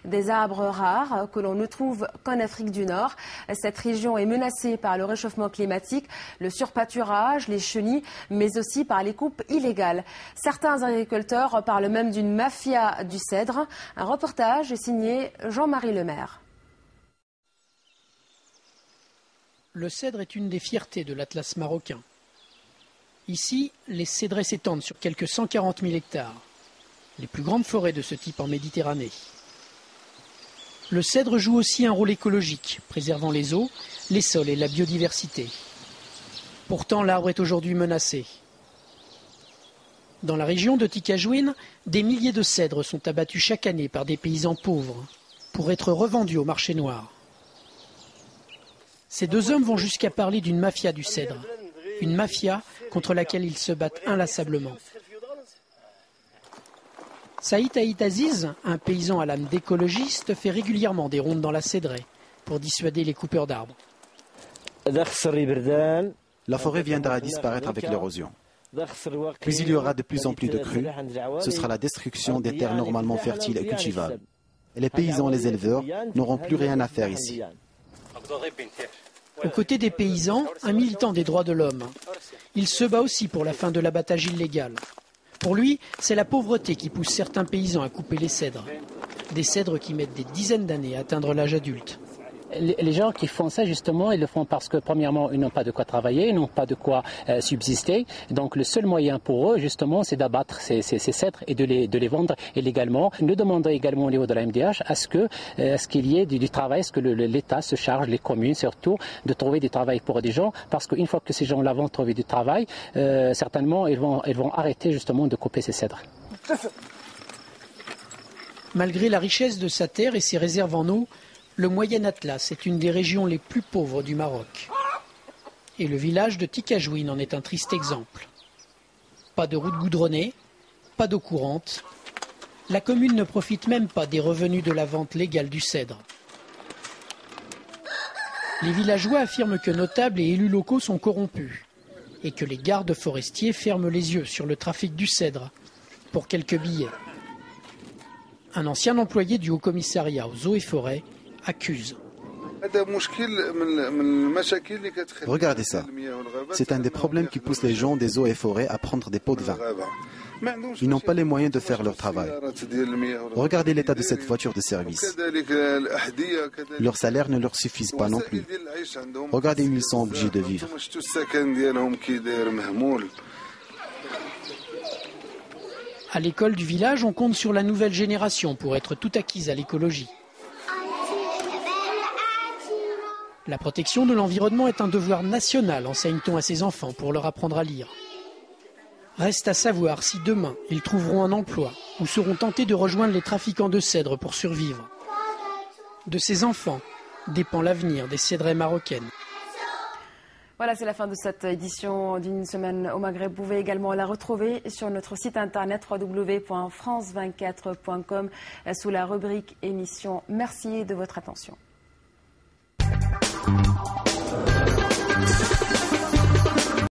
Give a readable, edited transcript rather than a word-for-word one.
des arbres rares que l'on ne trouve qu'en Afrique du Nord. Cette région est menacée par le réchauffement climatique, le surpâturage, les chenilles, mais aussi par les coupes illégales. Certains agriculteurs parlent même d'une mafia du cèdre. Un reportage est signé Jean-Marie Lemaire. Le cèdre est une des fiertés de l'Atlas marocain. Ici, les cédrets s'étendent sur quelques 140 000 hectares, les plus grandes forêts de ce type en Méditerranée. Le cèdre joue aussi un rôle écologique, préservant les eaux, les sols et la biodiversité. Pourtant, l'arbre est aujourd'hui menacé. Dans la région de Tikajouine, des milliers de cèdres sont abattus chaque année par des paysans pauvres pour être revendus au marché noir. Ces deux hommes vont jusqu'à parler d'une mafia du cèdre, une mafia contre laquelle ils se battent inlassablement. Saïd Aït Aziz, un paysan à l'âme d'écologiste, fait régulièrement des rondes dans la cédraie pour dissuader les coupeurs d'arbres. La forêt viendra à disparaître avec l'érosion. Puis il y aura de plus en plus de crues. Ce sera la destruction des terres normalement fertiles et cultivables. Et les paysans et les éleveurs n'auront plus rien à faire ici. Aux côtés des paysans, un militant des droits de l'homme. Il se bat aussi pour la fin de l'abattage illégal. Pour lui, c'est la pauvreté qui pousse certains paysans à couper les cèdres. Des cèdres qui mettent des dizaines d'années à atteindre l'âge adulte. Les gens qui font ça, justement, ils le font parce que, premièrement, ils n'ont pas de quoi travailler, ils n'ont pas de quoi subsister. Donc, le seul moyen pour eux, justement, c'est d'abattre ces cèdres et de les vendre illégalement. Nous demandons également au niveau de la MDH à ce qu'il y ait du travail, à ce que l'État se charge, les communes surtout, de trouver du travail pour des gens. Parce qu'une fois que ces gens-là vont trouver du travail, certainement, ils vont arrêter, justement, de couper ces cèdres. Malgré la richesse de sa terre et ses réserves en eau, le Moyen Atlas est une des régions les plus pauvres du Maroc. Et le village de Tikajouine en est un triste exemple. Pas de route goudronnée, pas d'eau courante. La commune ne profite même pas des revenus de la vente légale du cèdre. Les villageois affirment que notables et élus locaux sont corrompus et que les gardes forestiers ferment les yeux sur le trafic du cèdre pour quelques billets. Un ancien employé du Haut-Commissariat aux eaux et forêts accuse. Regardez ça. C'est un des problèmes qui pousse les gens des eaux et forêts à prendre des pots de vin. Ils n'ont pas les moyens de faire leur travail. Regardez l'état de cette voiture de service. Leurs salaires ne leur suffisent pas non plus. Regardez où ils sont obligés de vivre. À l'école du village, on compte sur la nouvelle génération pour être tout acquise à l'écologie. La protection de l'environnement est un devoir national, enseigne-t-on à ses enfants pour leur apprendre à lire. Reste à savoir si demain, ils trouveront un emploi ou seront tentés de rejoindre les trafiquants de cèdre pour survivre. De ces enfants dépend l'avenir des cédrées marocaines. Voilà, c'est la fin de cette édition d'une semaine au Maghreb. Vous pouvez également la retrouver sur notre site internet www.france24.com sous la rubrique émission. Merci de votre attention.